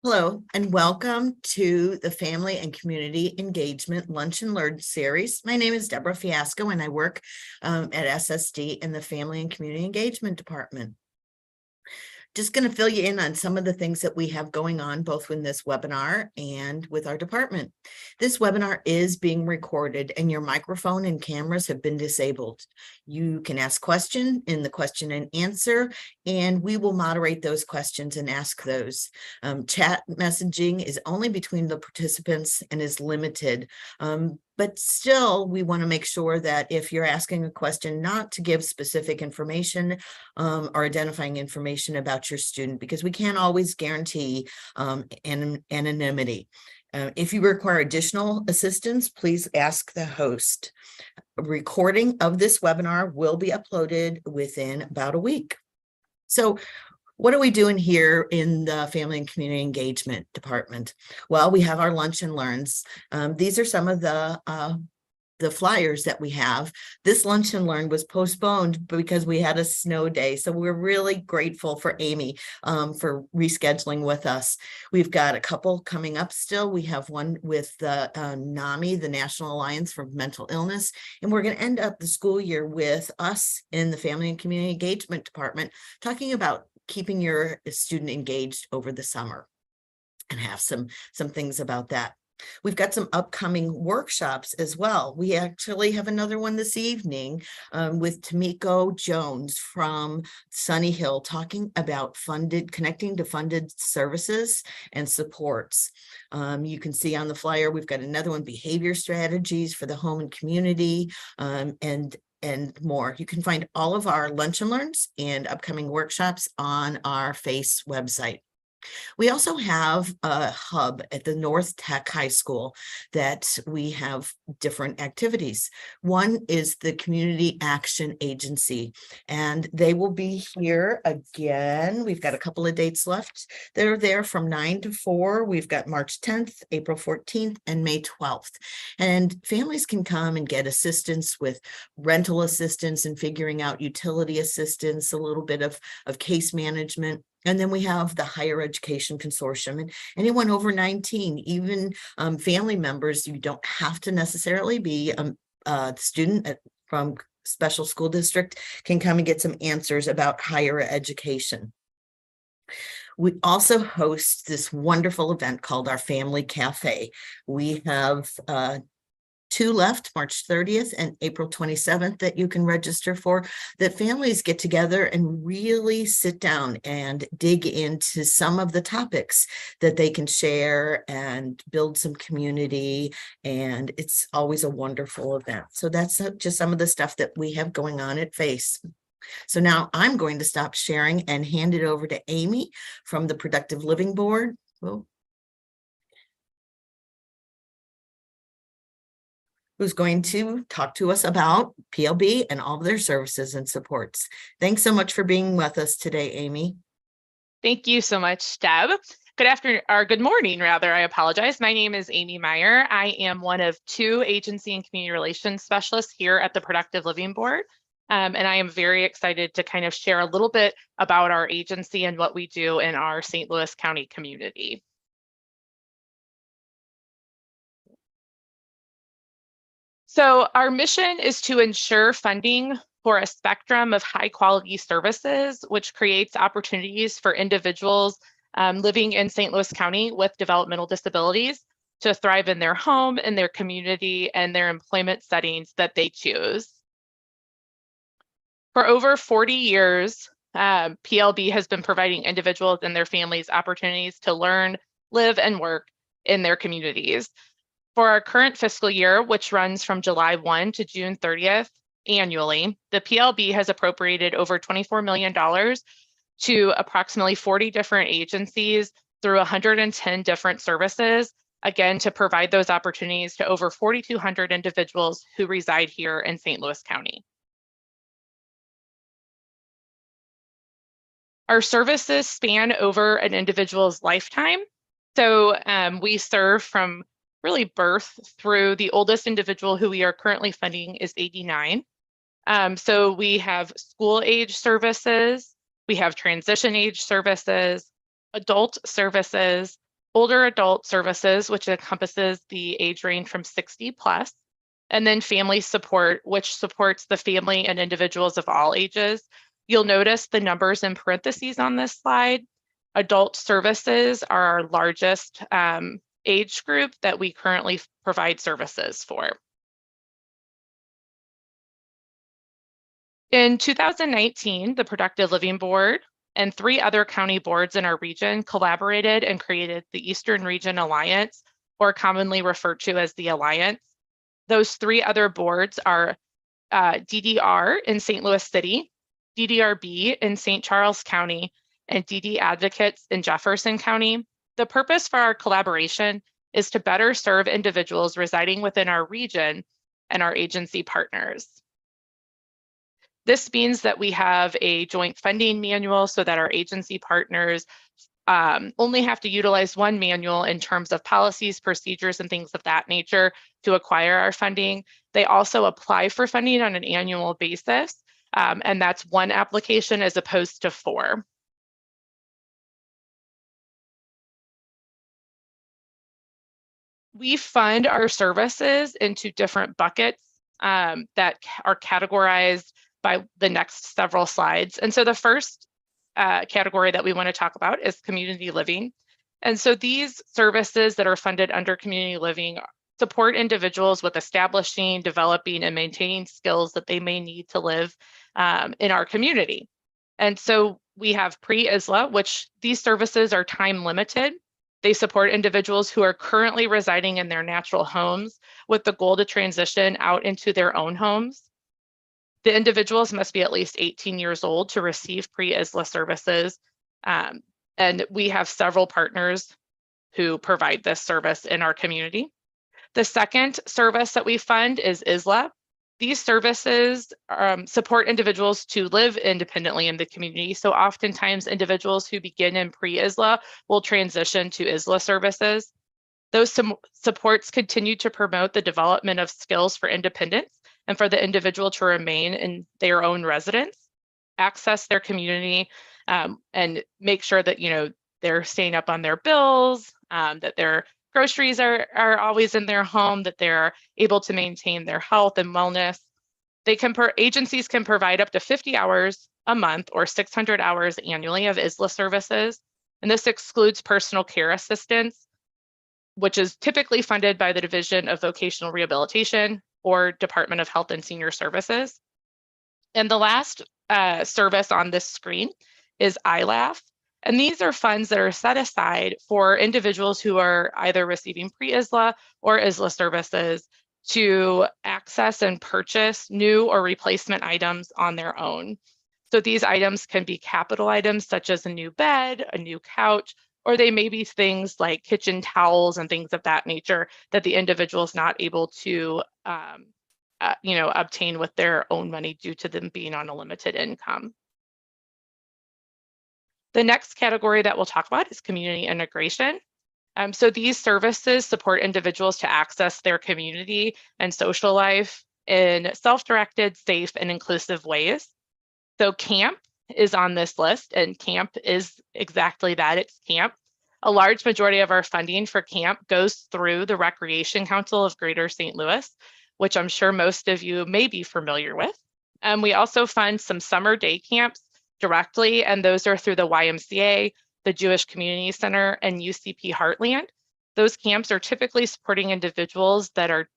Hello, and welcome to the Family and Community Engagement Lunch and Learn series. My name is Deborah Fiasco, and I work at SSD in the Family and Community Engagement Department. Just going to fill you in on some of the things that we have going on both in this webinar and with our department. This webinar is being recorded and your microphone and cameras have been disabled. You can ask questions in the question and answer, and we will moderate those questions and ask those. Chat messaging is only between the participants and is limited. But still, we want to make sure that if you're asking a question, not to give specific information or identifying information about your student, because we can't always guarantee anonymity. If you require additional assistance, please ask the host. A recording of this webinar will be uploaded within about a week. So, what are we doing here in the Family and Community Engagement Department? Well, we have our lunch and learns. These are some of the flyers that we have. This lunch and learn was postponed because we had a snow day. So we're really grateful for Amy for rescheduling with us. We've got a couple coming up still. We have one with the NAMI, the National Alliance for Mental Illness. And we're going to end up the school year with us in the Family and Community Engagement Department talking about keeping your student engaged over the summer, and have some things about that. We've got some upcoming workshops as well. We actually have another one this evening with Tamiko Jones from Sunny Hill talking about connecting to funded services and supports. You can see on the flyer, we've got another one, behavior strategies for the home and community, and more. You can find all of our lunch and learns and upcoming workshops on our FACE website. We also have a hub at the North Tech High School that we have different activities. One is the Community Action Agency, and they will be here again. We've got a couple of dates left. They're there from 9 to 4. We've got March 10th, April 14th, and May 12th. And families can come and get assistance with rental assistance and figuring out utility assistance, a little bit of case management. And then we have the Higher Education Consortium, and anyone over 19, even family members, you don't have to necessarily be a student from special school district, can come and get some answers about higher education. We also host this wonderful event called our Family Cafe. We have 2 left, March 30th and April 27th, that you can register for, that families get together and really sit down and dig into some of the topics that they can share and build some community. And it's always a wonderful event. So that's just some of the stuff that we have going on at FACE. So now I'm going to stop sharing and hand it over to Amy from the Productive Living Board. Who's going to talk to us about PLB and all of their services and supports. Thanks so much for being with us today, Amy. Thank you so much, Deb. Good afternoon, or good morning, rather. I apologize. My name is Amy Meyer. I am one of 2 agency and community relations specialists here at the Productive Living Board. And I am very excited to kind of share a little bit about our agency and what we do in our St. Louis County community. So our mission is to ensure funding for a spectrum of high quality services, which creates opportunities for individuals living in St. Louis County with developmental disabilities to thrive in their home, in their community, and their employment settings that they choose. For over 40 years, PLB has been providing individuals and their families opportunities to learn, live, and work in their communities. For our current fiscal year, which runs from July 1 to June 30th annually, the PLB has appropriated over $24 million to approximately 40 different agencies through 110 different services, again, to provide those opportunities to over 4,200 individuals who reside here in St. Louis County. Our services span over an individual's lifetime. So we serve from really birth through the oldest individual who we are currently funding is 89. So we have school age services, we have transition age services, adult services, older adult services, which encompasses the age range from 60 plus, and then family support, which supports the family and individuals of all ages. You'll notice the numbers in parentheses on this slide. Adult services are our largest age group that we currently provide services for. In 2019, the Productive Living Board and 3 other county boards in our region collaborated and created the Eastern Region Alliance, or commonly referred to as the Alliance. Those 3 other boards are DDR in St. Louis City, DDRB in St. Charles County, and DD Advocates in Jefferson County. The purpose for our collaboration is to better serve individuals residing within our region and our agency partners. This means that we have a joint funding manual so that our agency partners only have to utilize one manual in terms of policies, procedures, and things of that nature to acquire our funding. They also apply for funding on an annual basis, and that's 1 application as opposed to 4. We fund our services into different buckets that are categorized by the next several slides. And so the first category that we want to talk about is community living. And so these services that are funded under community living support individuals with establishing, developing, and maintaining skills that they may need to live in our community. And so we have pre-ISLA, which these services are time limited. They support individuals who are currently residing in their natural homes with the goal to transition out into their own homes. The individuals must be at least 18 years old to receive pre-ISLA services. And we have several partners who provide this service in our community. The second service that we fund is ISLA. These services support individuals to live independently in the community. So oftentimes individuals who begin in pre-ISLA will transition to ISLA services. Those supports continue to promote the development of skills for independence and for the individual to remain in their own residence, access their community, and make sure that they're staying up on their bills, that their groceries are always in their home, that they're able to maintain their health and wellness. Agencies can provide up to 50 hours a month or 600 hours annually of ISLA services. And this excludes personal care assistance, which is typically funded by the Division of Vocational Rehabilitation or Department of Health and Senior Services. And the last service on this screen is ILAF. And these are funds that are set aside for individuals who are either receiving pre-ISLA or ISLA services to access and purchase new or replacement items on their own. So these items can be capital items such as a new bed, a new couch, or they may be things like kitchen towels and things of that nature that the individual is not able to obtain with their own money due to them being on a limited income. The next category that we'll talk about is community integration. So these services support individuals to access their community and social life in self-directed, safe, and inclusive ways. So CAMP is on this list, and CAMP is exactly that, it's CAMP. A large majority of our funding for CAMP goes through the Recreation Council of Greater St. Louis, which I'm sure most of you may be familiar with. We also fund some summer day camps directly, and those are through the YMCA, the Jewish Community Center, and UCP Heartland. Those camps are typically supporting individuals that are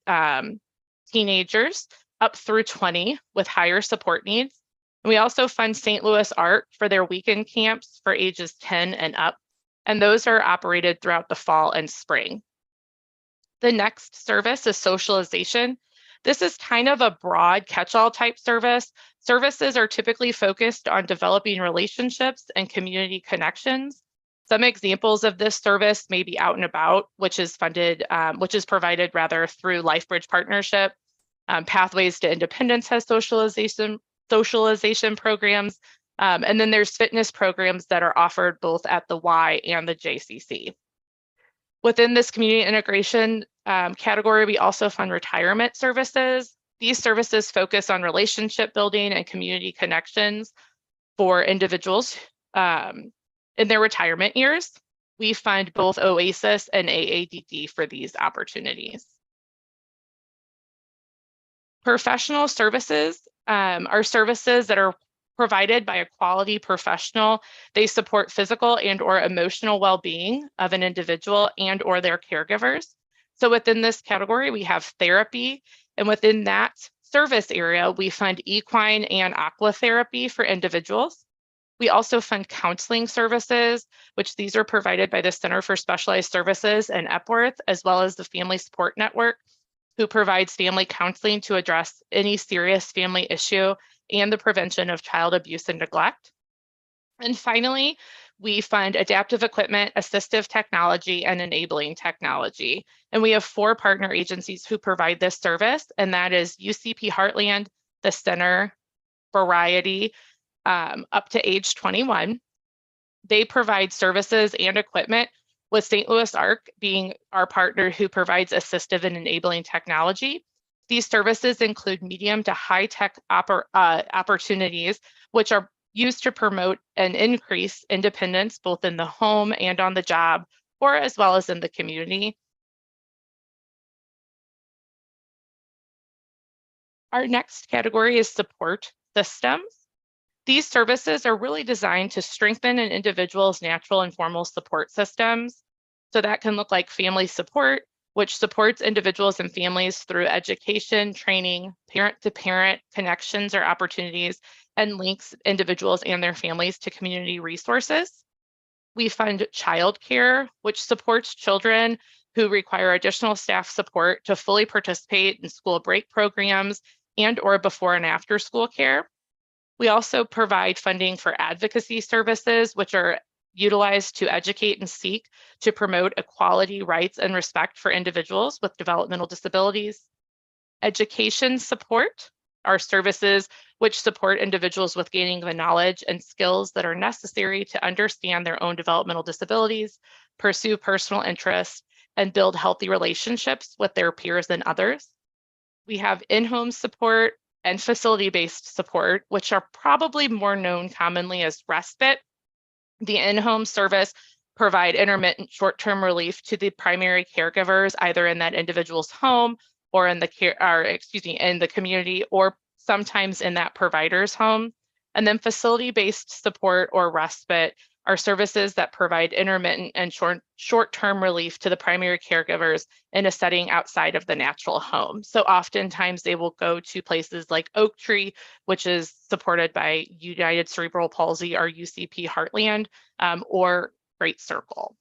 teenagers up through 20 with higher support needs. And we also fund St. Louis Art for their weekend camps for ages 10 and up, and those are operated throughout the fall and spring. The next service is socialization. This is kind of a broad catch-all type service. Services are typically focused on developing relationships and community connections. Some examples of this service may be Out and About, which is provided through LifeBridge Partnership. Pathways to Independence has socialization programs. And then there's fitness programs that are offered both at the Y and the JCC. Within this community integration category, we also fund retirement services. These services focus on relationship building and community connections for individuals in their retirement years. We fund both OASIS and AADD for these opportunities. Professional services are services that are provided by a quality professional. They support physical and or emotional well-being of an individual and or their caregivers. So within this category, we have therapy, and within that service area, we fund equine and aqua therapy for individuals. We also fund counseling services, which these are provided by the Center for Specialized Services and Epworth, as well as the Family Support Network, who provides family counseling to address any serious family issue and the prevention of child abuse and neglect. And finally, we fund adaptive equipment, assistive technology, and enabling technology. And we have 4 partner agencies who provide this service, and that is UCP Heartland, the Center, Variety, up to age 21. They provide services and equipment, with St. Louis ARC being our partner who provides assistive and enabling technology. These services include medium to high tech opportunities, which are used to promote and increase independence both in the home and on the job, or as well as in the community. Our next category is support systems. These services are really designed to strengthen an individual's natural and formal support systems. So that can look like family support, which supports individuals and families through education, training, parent-to-parent connections or opportunities, and links individuals and their families to community resources. We fund childcare, which supports children who require additional staff support to fully participate in school break programs and or before and after school care. We also provide funding for advocacy services, which are utilized to educate and seek to promote equality, rights, and respect for individuals with developmental disabilities. Education support are services which support individuals with gaining the knowledge and skills that are necessary to understand their own developmental disabilities, pursue personal interests, and build healthy relationships with their peers and others. We have in-home support and facility-based support, which are probably more known commonly as respite. The in-home service provide intermittent short-term relief to the primary caregivers, either in that individual's home or in the community, or sometimes in that provider's home. And then facility-based support or respite are services that provide intermittent and short-term relief to the primary caregivers in a setting outside of the natural home. So oftentimes they will go to places like Oak Tree, which is supported by United Cerebral Palsy or UCP Heartland, or Great Circle.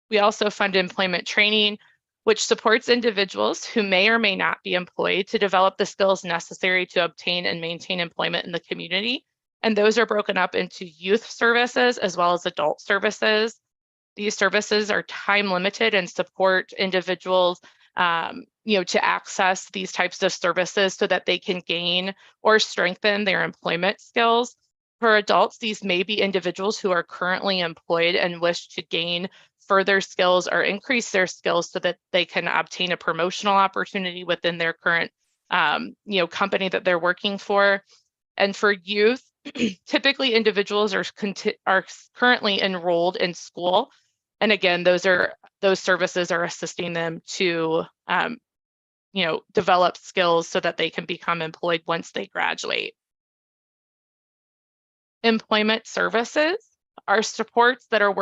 We also fund employment training, which supports individuals who may or may not be employed to develop the skills necessary to obtain and maintain employment in the community. And those are broken up into youth services as well as adult services. These services are time limited and support individuals to access these types of services so that they can gain or strengthen their employment skills. For adults, these may be individuals who are currently employed and wish to gain further skills or increase their skills so that they can obtain a promotional opportunity within their current company that they're working for. And for youth, typically individuals are currently enrolled in school. And again, those services are assisting them to develop skills so that they can become employed once they graduate. Employment services are supports that are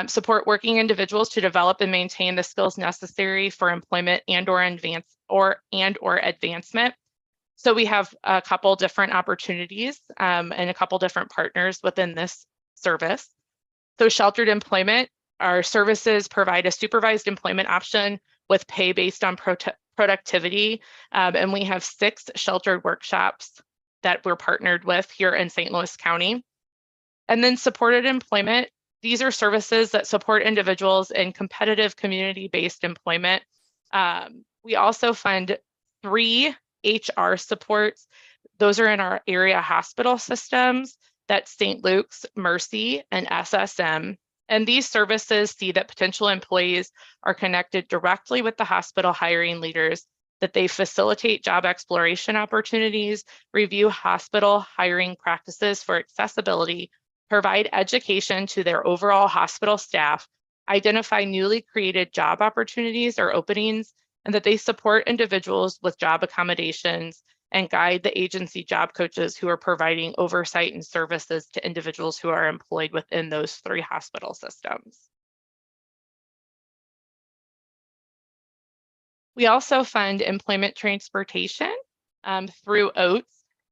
support working individuals to develop and maintain the skills necessary for employment and or advancement. So we have a couple different opportunities and a couple different partners within this service. So sheltered employment, our services provide a supervised employment option with pay based on productivity. And we have 6 sheltered workshops that we're partnered with here in St. Louis County. And then supported employment, these are services that support individuals in competitive community-based employment. We also fund 3 HR supports. Those are in our area hospital systems. That's St. Luke's, Mercy, and SSM. And these services see that potential employees are connected directly with the hospital hiring leaders, that they facilitate job exploration opportunities, review hospital hiring practices for accessibility, provide education to their overall hospital staff, identify newly created job opportunities or openings, and that they support individuals with job accommodations and guide the agency job coaches who are providing oversight and services to individuals who are employed within those 3 hospital systems. We also fund employment transportation through OATS.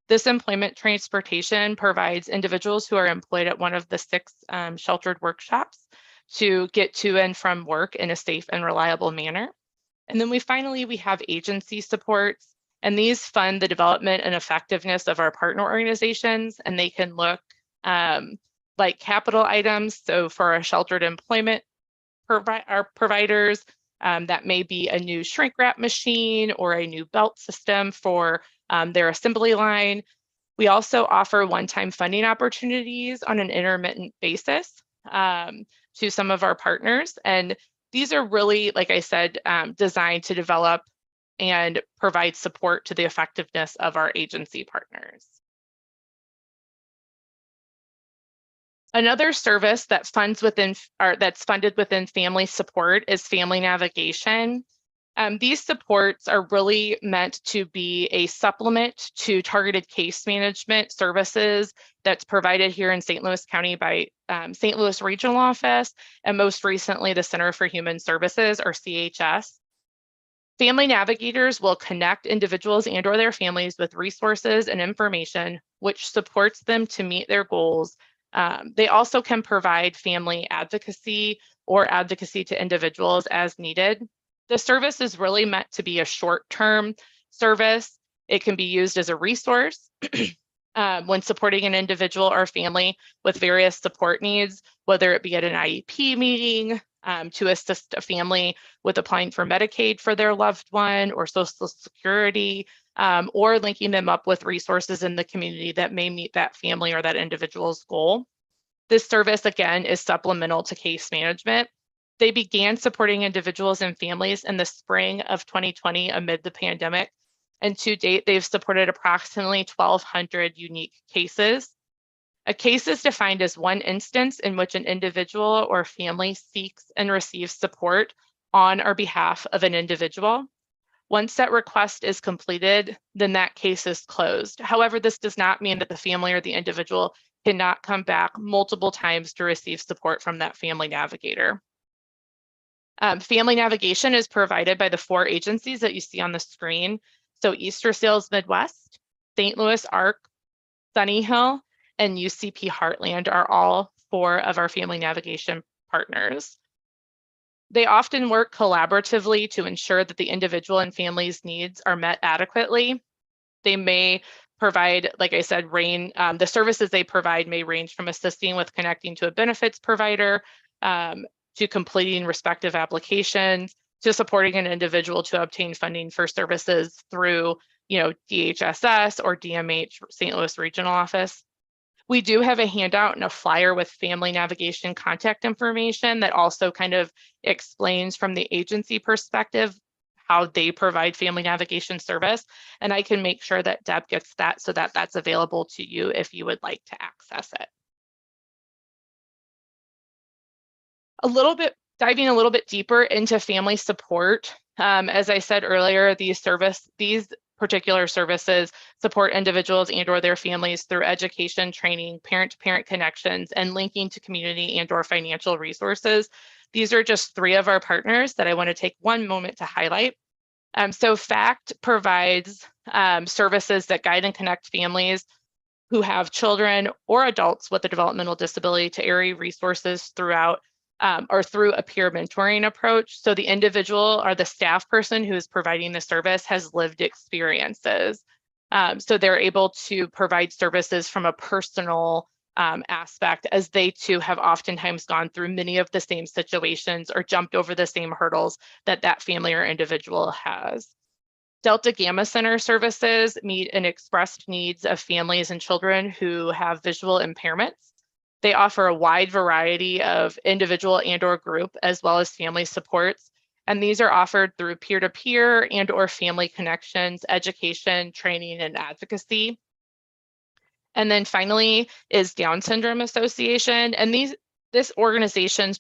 This employment transportation provides individuals who are employed at one of the 6 sheltered workshops to get to and from work in a safe and reliable manner. And then we have agency supports, and these fund the development and effectiveness of our partner organizations, and they can look like capital items. So for our sheltered employment providers, that may be a new shrink wrap machine or a new belt system for their assembly line. We also offer one-time funding opportunities on an intermittent basis to some of our partners. And these are really, like I said, designed to develop and provide support to the effectiveness of our agency partners. Another service that that's funded within family support is family navigation. These supports are really meant to be a supplement to targeted case management services that's provided here in St. Louis County by St. Louis Regional Office, and most recently the Center for Human Services, or CHS. Family navigators will connect individuals and or their families with resources and information which supports them to meet their goals. They also can provide family advocacy or advocacy to individuals as needed. The service is really meant to be a short-term service. It can be used as a resource when supporting an individual or family with various support needs, whether it be at an IEP meeting, to assist a family with applying for Medicaid for their loved one or Social Security, or linking them up with resources in the community that may meet that family or that individual's goal. This service, again, is supplemental to case management. They began supporting individuals and families in the spring of 2020 amid the pandemic, and to date, they've supported approximately 1,200 unique cases. A case is defined as one instance in which an individual or family seeks and receives support on or behalf of an individual. Once that request is completed, then that case is closed. However, this does not mean that the family or the individual cannot come back multiple times to receive support from that family navigator. Family navigation is provided by the 4 agencies that you see on the screen. So Easter Seals Midwest, St. Louis ARC, Sunny Hill, and UCP Heartland are all 4 of our family navigation partners. They often work collaboratively to ensure that the individual and family's needs are met adequately. They may provide, like I said, the services they provide may range from assisting with connecting to a benefits provider, to completing respective applications, to supporting an individual to obtain funding for services through, DHSS or DMH, St. Louis Regional Office. We do have a handout and a flyer with family navigation contact information that also kind of explains from the agency perspective how they provide family navigation service. And I can make sure that Deb gets that so that that's available to you if you would like to access it. Diving a little bit deeper into family support. As I said earlier, these particular services support individuals and or their families through education, training, parent-to-parent connections, and linking to community and or financial resources. These are just 3 of our partners that I want to take one moment to highlight. So FACT provides services that guide and connect families who have children or adults with a developmental disability to area resources throughout or through a peer mentoring approach. So the individual or the staff person who is providing the service has lived experiences. So they're able to provide services from a personal aspect, as they too have oftentimes gone through many of the same situations or jumped over the same hurdles that family or individual has. Delta Gamma Center services meet and expressed needs of families and children who have visual impairments. They offer a wide variety of individual and or group as well as family supports. And these are offered through peer-to-peer and or family connections, education, training, and advocacy. And then finally is Down Syndrome Association. And this organization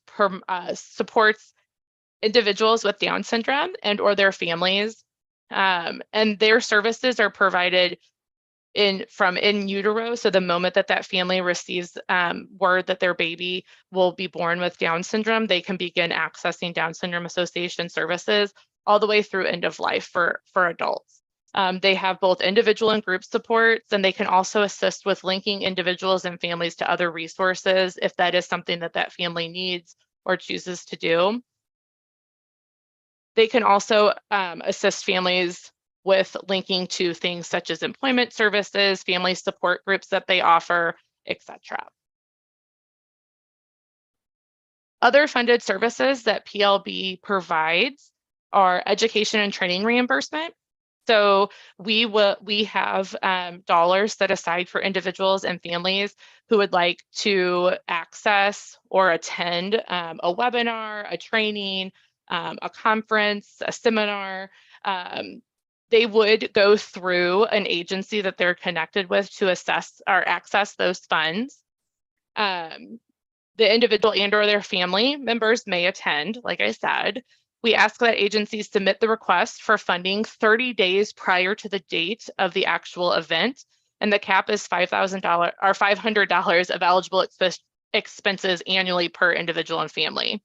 supports individuals with Down syndrome and or their families. And their services are provided from in utero. So the moment that family receives word that their baby will be born with Down syndrome, they can begin accessing Down Syndrome Association services all the way through end of life for adults. They have both individual and group supports, and they can also assist with linking individuals and families to other resources if that is something that family needs or chooses to do. They can also assist families with linking to things such as employment services, family support groups that they offer, etc. Other funded services that PLB provides are education and training reimbursement. So we have dollars set aside for individuals and families who would like to access or attend a webinar, a training, a conference, a seminar. They would go through an agency that they're connected with to assess or access those funds. The individual and or their family members may attend, like I said. We ask that agencies submit the request for funding 30 days prior to the date of the actual event, and the cap is $5,000 or $500 of eligible expenses annually per individual and family.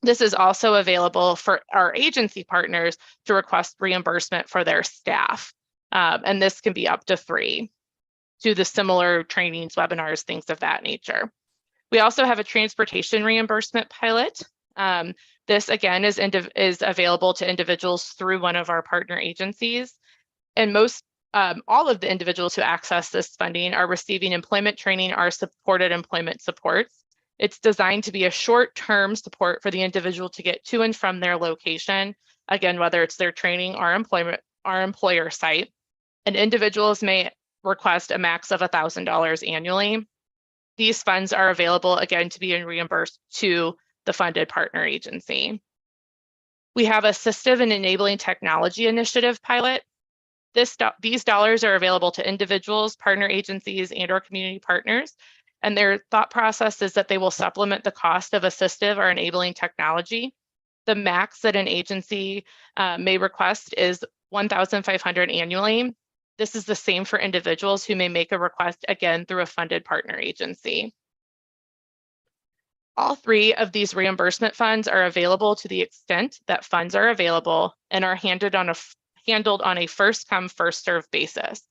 This is also available for our agency partners to request reimbursement for their staff, and this can be up to 3 to the similar trainings, webinars, things of that nature. We also have a transportation reimbursement pilot. This again is available to individuals through one of our partner agencies, and all of the individuals who access this funding are receiving employment training or supported employment supports. It's designed to be a short-term support for the individual to get to and from their location, again, whether it's their training or employer site. And individuals may request a max of $1,000 annually. These funds are available, again, to be reimbursed to the funded partner agency. We have Assistive and Enabling Technology Initiative pilot. These dollars are available to individuals, partner agencies, and or community partners. And their thought process is that they will supplement the cost of assistive or enabling technology. The max that an agency may request is $1,500 annually. This is the same for individuals who may make a request, again, through a funded partner agency. All 3 of these reimbursement funds are available to the extent that funds are available and are handled on a first come, first served basis.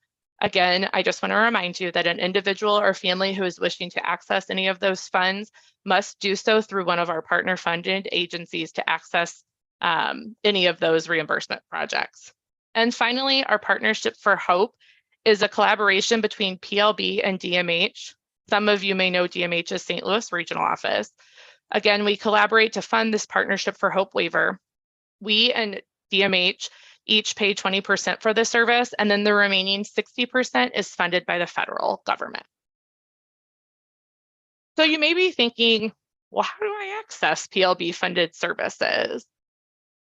Again, I just want to remind you that an individual or family who is wishing to access any of those funds must do so through one of our partner funded agencies to access any of those reimbursement projects. And finally, our Partnership for Hope is a collaboration between PLB and DMH. Some of you may know DMH's St. Louis Regional Office. Again, we collaborate to fund this Partnership for Hope waiver. We and DMH each pay 20% for the service, and then the remaining 60% is funded by the federal government. So you may be thinking, well, how do I access PLB funded services?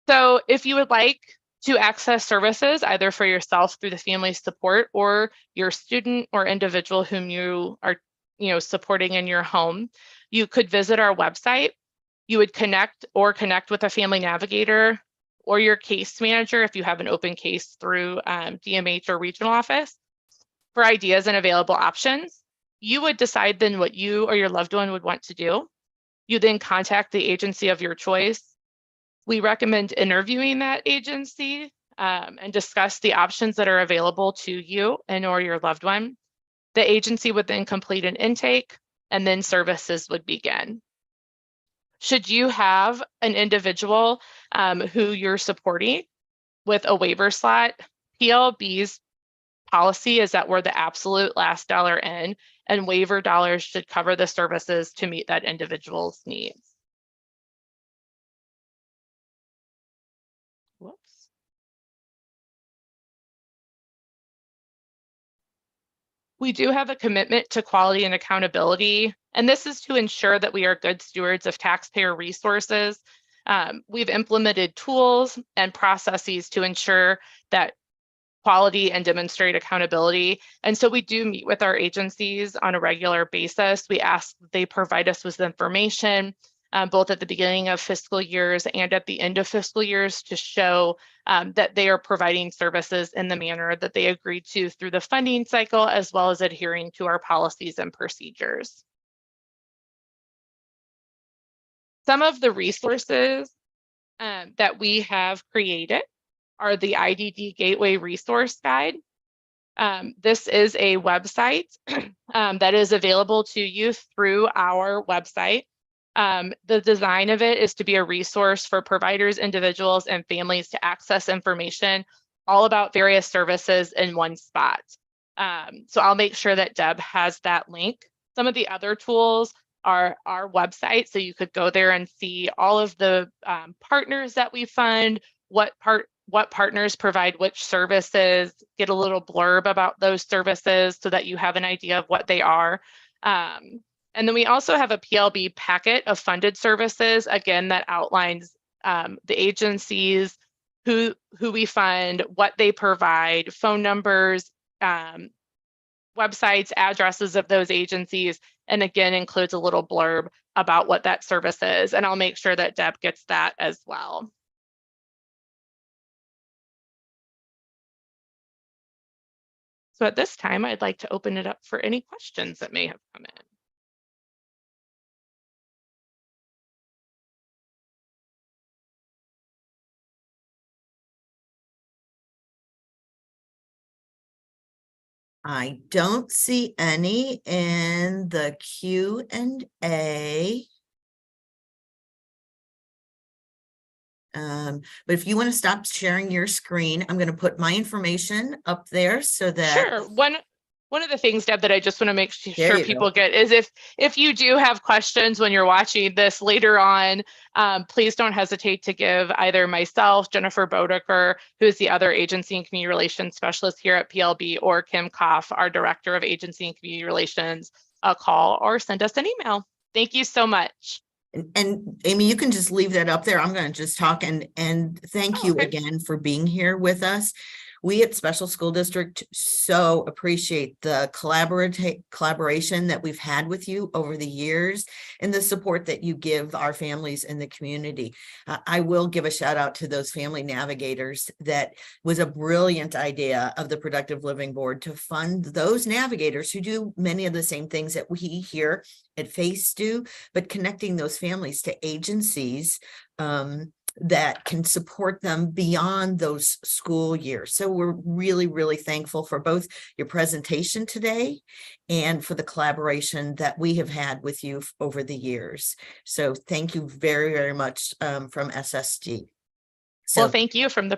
So if you would like to access services either for yourself through the family support or your student or individual whom you are supporting in your home, you could visit our website. You would connect with a family navigator or your case manager if you have an open case through DMH or regional office for ideas and available options. You would decide then what you or your loved one would want to do. You then contact the agency of your choice. We recommend interviewing that agency and discuss the options that are available to you and or your loved one. The agency would then complete an intake and then services would begin. Should you have an individual who you're supporting with a waiver slot, PLB's policy is that we're the absolute last dollar in, and waiver dollars should cover the services to meet that individual's needs. Whoops. We do have a commitment to quality and accountability, and this is to ensure that we are good stewards of taxpayer resources. We've implemented tools and processes to ensure that quality and demonstrate accountability. And so we do meet with our agencies on a regular basis. We ask that they provide us with information, both at the beginning of fiscal years and at the end of fiscal years, to show that they are providing services in the manner that they agreed to through the funding cycle, as well as adhering to our policies and procedures. Some of the resources that we have created are the IDD Gateway Resource Guide. This is a website that is available to you through our website. The design of it is to be a resource for providers, individuals, and families to access information all about various services in one spot. So I'll make sure that Deb has that link. Some of the other tools are our website, so you could go there and see all of the partners that we fund, what partners provide which services, get a little blurb about those services so that you have an idea of what they are. And then we also have a PLB packet of funded services, again, that outlines the agencies, who we fund, what they provide, phone numbers, websites, addresses of those agencies, and again, includes a little blurb about what that service is. And I'll make sure that Deb gets that as well. So at this time, I'd like to open it up for any questions that may have come in. I don't see any in the Q&A. But if you want to stop sharing your screen, I'm going to put my information up there so that. Sure. One of the things, Deb, that I just want to make There sure you people go. get is if you do have questions when you're watching this later on, please don't hesitate to give either myself, Jennifer Bodeker, who is the other agency and community relations specialist here at PLB, or Kim Koff, our director of agency and community relations, a call, or send us an email. Thank you so much. And Amy, you can just leave that up there. I'm going to just talk and thank you Okay. again for being here with us. We at Special School District so appreciate the collaboration that we've had with you over the years and the support that you give our families in the community. I will give a shout out to those family navigators. That was a brilliant idea of the Productive Living Board to fund those navigators who do many of the same things that we here at FACE do, but connecting those families to agencies that can support them beyond those school years. So we're really, really thankful for both your presentation today and for the collaboration that we have had with you over the years. So thank you very, very much from SSD. Well, thank you from the